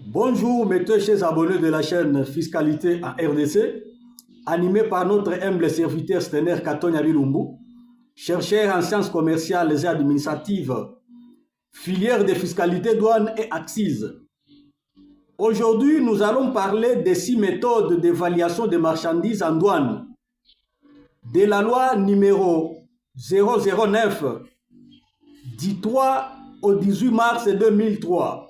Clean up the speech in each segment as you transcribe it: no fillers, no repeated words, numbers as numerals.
Bonjour, mes chers abonnés de la chaîne Fiscalité en RDC, animé par notre humble serviteur Stener Katonya Bilumbu, chercheur en sciences commerciales et administratives, filière de fiscalité, douane et accises. Aujourd'hui, nous allons parler des 6 méthodes d'évaluation des marchandises en douane, de la loi numéro 009 du 3 au 18 mars 2003.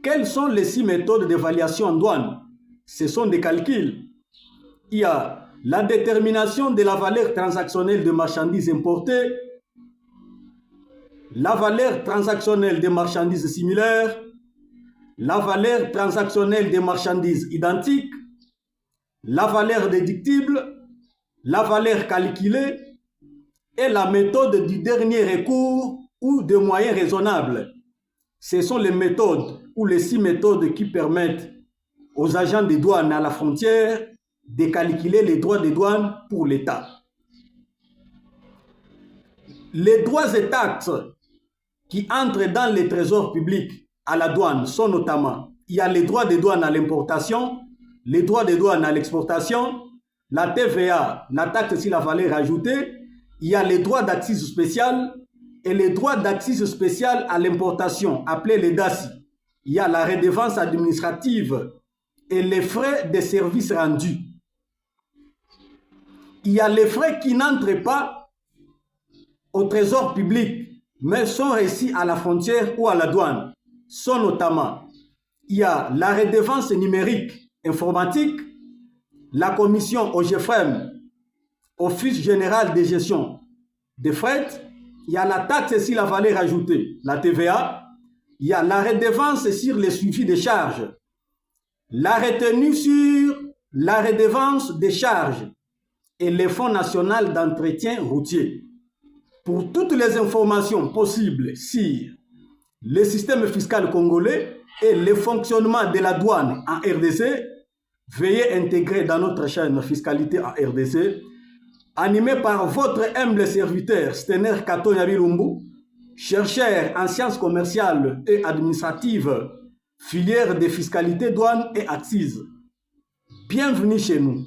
Quelles sont les 6 méthodes d'évaluation en douane? Ce sont des calculs. Il y a la détermination de la valeur transactionnelle de marchandises importées, la valeur transactionnelle des marchandises similaires, la valeur transactionnelle des marchandises identiques, la valeur déductible, la valeur calculée et la méthode du dernier recours ou de moyens raisonnables. Ce sont les méthodes ou les 6 méthodes qui permettent aux agents de douane à la frontière de calculer les droits de douane pour l'État. Les droits et taxes qui entrent dans les trésors publics à la douane sont notamment, il y a les droits de douane à l'importation, les droits de douane à l'exportation, la TVA, la taxe sur la valeur ajoutée, il y a les droits d'accise spéciale et les droits d'accise spéciale à l'importation, appelés les DACI. Il y a la redevance administrative et les frais de services rendus. Il y a les frais qui n'entrent pas au trésor public, mais sont reçus à la frontière ou à la douane. Sont notamment, il y a la redevance numérique informatique, la commission au GFREM, Office général de gestion des frais, il y a la taxe sur la valeur ajoutée, la TVA, il y a la redevance sur le suivi des charges, la retenue sur la redevance des charges et le Fonds national d'entretien routier. Pour toutes les informations possibles sur le système fiscal congolais et le fonctionnement de la douane en RDC, veuillez intégrer dans notre chaîne Fiscalité en RDC, animé par votre humble serviteur Stener Katonya Bilumbu, chercheur en sciences commerciales et administratives, filière de fiscalité, douane et accises. Bienvenue chez nous.